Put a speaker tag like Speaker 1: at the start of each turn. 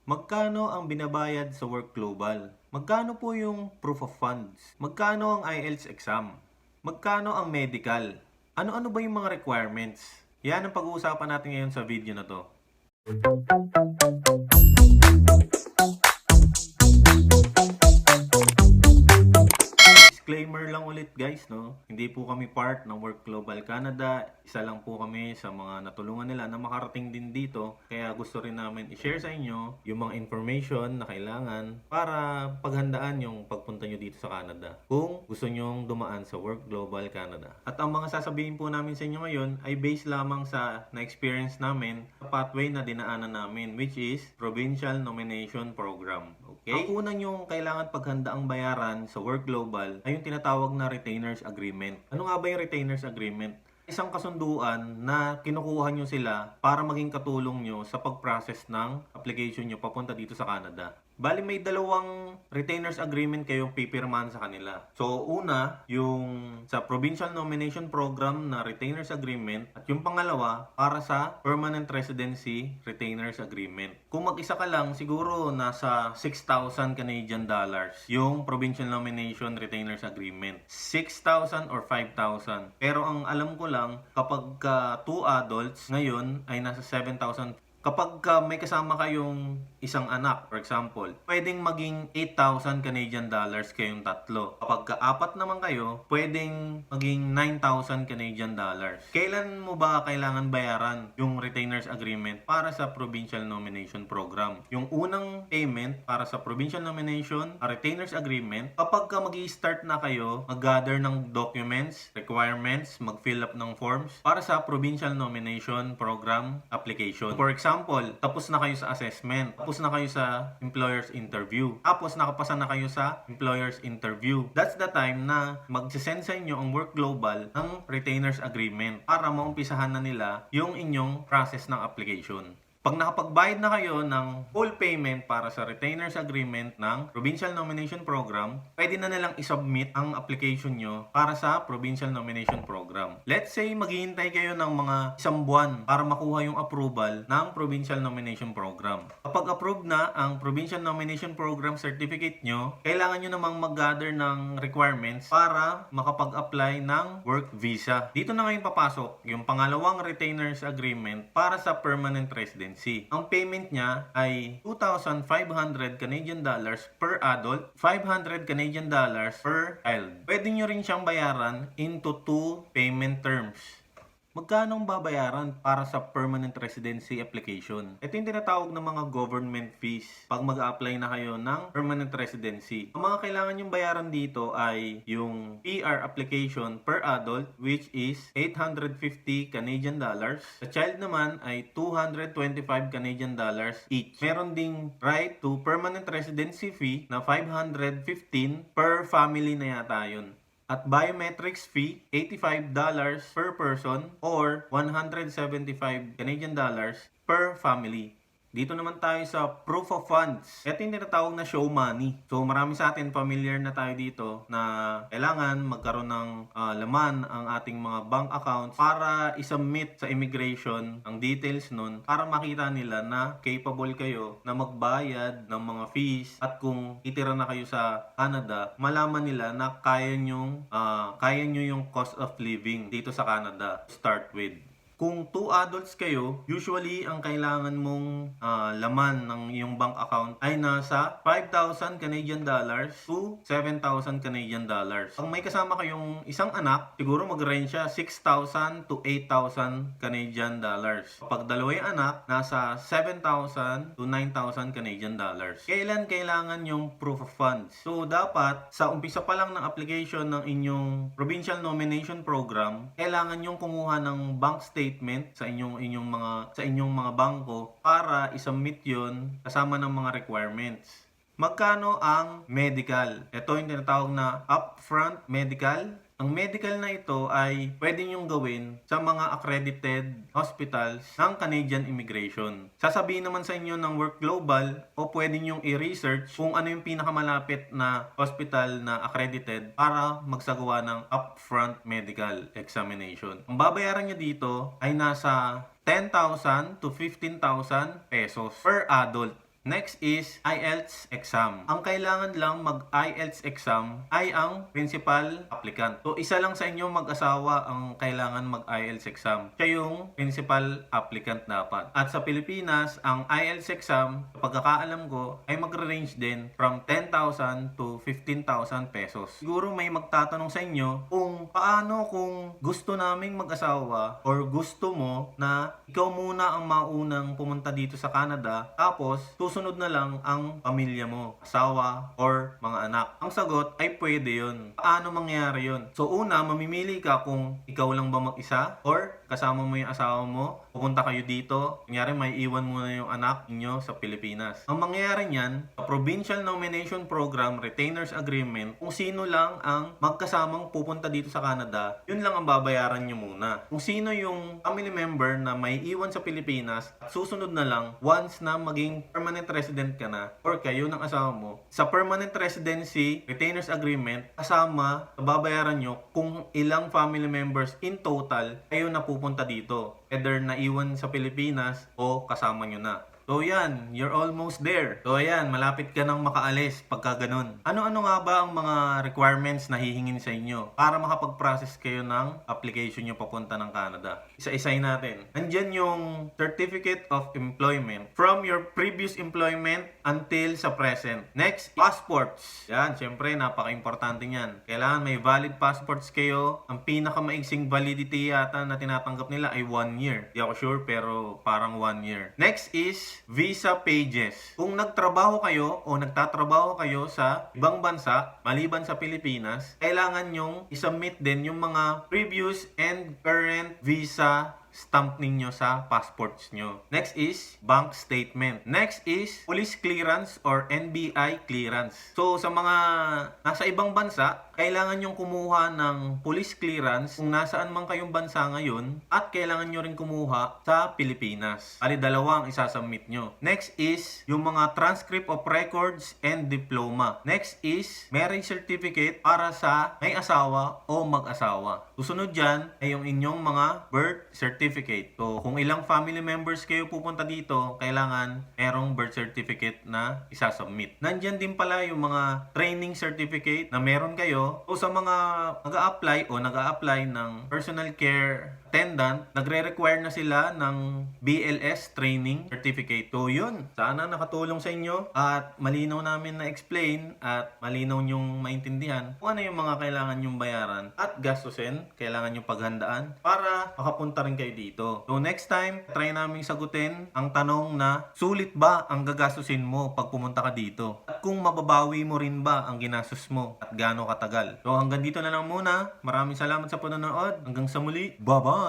Speaker 1: Magkano ang binabayad sa Work Global? Magkano po yung proof of funds? Magkano ang IELTS exam? Magkano ang medical? Ano-ano ba yung mga requirements? Yan ang pag-uusapan natin ngayon sa video na to. Disclaimer lang ulit guys, no? Hindi po kami part ng Work Global Canada. Isa lang po kami sa mga natulungan nila na makarating din dito. Kaya gusto rin namin i-share sa inyo yung mga information na kailangan para paghandaan yung pagpunta nyo dito sa Canada. Kung gusto nyong dumaan sa Work Global Canada. At ang mga sasabihin po namin sa inyo ngayon ay based lamang sa na-experience namin sa pathway na dinaanan namin, which is Provincial Nomination Program. Okay? Ang una nyong kailangan paghandaang bayaran sa Work Global ay yung tinatawag na Retainers Agreement. Ano nga ba yung Retainers Agreement? Isang kasunduan na kinukuha nyo sila para maging katulong nyo sa pag-process ng application nyo papunta dito sa Canada. Bali may dalawang retainers agreement kayong pipirmahan sa kanila. So una, yung sa Provincial Nomination Program na retainers agreement at yung pangalawa para sa Permanent Residency Retainers Agreement. Kung mag-isa ka lang, siguro nasa 6,000 Canadian dollars yung Provincial Nomination Retainers Agreement. 6,000 or 5,000. Pero ang alam ko lang, kapag 2 adults, ngayon ay nasa 7,000. Kapag may kasama kayong isang anak, for example, pwedeng maging 8,000 Canadian dollars kayong tatlo. Kapag apat naman kayo, pwedeng maging 9,000 Canadian dollars. Kailan mo ba kailangan bayaran yung retainers agreement para sa Provincial Nomination Program? Yung unang payment para sa Provincial Nomination Retainers Agreement, kapag mag-i-start na kayo, mag-gather ng documents, requirements, mag-fill up ng forms para sa Provincial Nomination Program application. For example, tapos na kayo sa assessment, tapos na kayo sa employer's interview, tapos nakapasa na kayo sa employer's interview. That's the time na mag-send sa inyo ang Work Global ng retainers agreement para maumpisahan na nila yung inyong process ng application. Pag nakapagbayad na kayo ng full payment para sa retainers agreement ng Provincial Nomination Program, pwede na nilang isubmit ang application nyo para sa Provincial Nomination Program. Let's say maghihintay kayo ng mga isang buwan para makuha yung approval ng Provincial Nomination Program. Kapag approved na ang Provincial Nomination Program certificate nyo, kailangan nyo namang mag-gather ng requirements para makapag-apply ng work visa. Dito na ngayon papasok yung pangalawang retainers agreement para sa permanent residence. Ang payment niya ay 2,500 Canadian dollars per adult, 500 Canadian dollars per child. Pwede nyo rin siyang bayaran into 2 payment terms. Magkano ang babayaran para sa permanent residency application? Ito yung tinatawag ng mga government fees pag mag-apply na kayo ng permanent residency. Ang mga kailangan yung bayaran dito ay yung PR application per adult, which is 850 Canadian dollars. Sa child naman ay 225 Canadian dollars each. Meron ding right to permanent residency fee na 515 per family na yata yun. At biometrics fee, $85 per person or 175 Canadian dollars per family. Dito naman tayo sa proof of funds. Ito yung tinatawag na show money. So marami sa atin familiar na tayo dito na kailangan magkaroon ng laman ang ating mga bank accounts para isubmit sa immigration ang details nun para makita nila na capable kayo na magbayad ng mga fees at kung itira na kayo sa Canada, malaman nila na kaya nyo yung cost of living dito sa Canada start with. Kung 2 adults kayo, usually ang kailangan mong laman ng iyong bank account ay nasa 5,000 Canadian dollars to 7,000 Canadian dollars. Kung may kasama kayong isang anak, siguro mag-range siya 6,000 to 8,000 Canadian dollars. Kapag dalawa yung anak, nasa 7,000 to 9,000 Canadian dollars. Kailan kailangan yung proof of funds? So dapat sa umpisa pa lang ng application ng inyong Provincial Nomination Program, kailangan yung kumuha ng bank statement sa inyong mga bangko para i-submit 'yon kasama ng mga requirements. Magkano ang medical? Ito yung tinatawag na upfront medical. Ang medical na ito ay pwede nyong gawin sa mga accredited hospitals ng Canadian Immigration. Sasabihin naman sa inyo ng Work Global o pwede nyong i-research kung ano yung pinakamalapit na hospital na accredited para magsagawa ng upfront medical examination. Ang babayaran nyo dito ay nasa 10,000 to 15,000 pesos per adult. Next is IELTS exam. Ang kailangan lang mag-IELTS exam ay ang principal applicant. So, isa lang sa inyo mag-asawa ang kailangan mag-IELTS exam. Siya yung principal applicant dapat. At sa Pilipinas, ang IELTS exam, sa pagkakaalam ko, ay magre-range din from 10,000 to 15,000 pesos. Siguro may magtatanong sa inyo kung paano kung gusto naming mag-asawa or gusto mo na ikaw muna ang maunang pumunta dito sa Canada, tapos susunod na lang ang pamilya mo, asawa or mga anak. Ang sagot ay pwede yun. Paano mangyari yun? So una, mamimili ka kung ikaw lang ba mag-isa or kasama mo yung asawa mo, pupunta kayo dito, kunyari may iwan muna yung anak ninyo sa Pilipinas. Ang mangyayari niyan, sa Provincial Nomination Program Retainers Agreement, kung sino lang ang magkasamang pupunta dito sa Canada, yun lang ang babayaran nyo muna. Kung sino yung family member na may iwan sa Pilipinas, susunod na lang once na maging permanent resident ka na or kayo ng asawa mo, sa permanent residency retainers agreement, kasama sa babayaran nyo kung ilang family members in total kayo na pupunta dito. Either naiwan sa Pilipinas o kasama nyo na. So yan, you're almost there. So yan, malapit ka nang makaalis pagka ganun. Ano-ano nga ba ang mga requirements na hihingin sa inyo para makapag-process kayo ng application nyo papunta ng Canada? Isa-isay natin. Andyan yung Certificate of Employment from your previous employment until sa present. Next, passports. Yan, syempre, napaka-importante yan. Kailangan may valid passports kayo. Ang pinakamaiksing validity yata na tinatanggap nila ay 1 year. Di ako sure, pero parang 1 year. Next is visa pages. Kung nagtrabaho kayo o nagtatrabaho kayo sa ibang bansa, maliban sa Pilipinas, kailangan nyong isubmit din yung mga previous and current visa stamp ninyo sa passports nyo. Next is bank statement. Next is police clearance or NBI clearance. So sa mga nasa ibang bansa, kailangan nyong kumuha ng police clearance kung nasaan man kayong bansa ngayon at kailangan nyo rin kumuha sa Pilipinas. Ali, dalawa ang isasubmit nyo. Next is yung mga transcript of records and diploma. Next is marriage certificate para sa may asawa o mag-asawa. Susunod dyan ay yung inyong mga birth certificate. So kung ilang family members kayo pupunta dito, kailangan merong birth certificate na isasubmit. Nandyan din pala yung mga training certificate na meron kayo. O sa mga nag-a-apply o nag-a-apply ng personal care attendant, nagre-require na sila ng BLS training certificate. So yun, sana nakatulong sa inyo at malinaw namin na explain at malinaw nyong maintindihan kung ano yung mga kailangan nyong bayaran at gastusin, kailangan nyong paghandaan para makapunta rin kayo dito. So next time, try namin sagutin ang tanong na sulit ba ang gagastusin mo pag pumunta ka dito? At kung mababawi mo rin ba ang ginastos mo at gaano katagal? So hanggang dito na lang muna. Maraming salamat sa panonood. Hanggang sa muli. Bye-bye!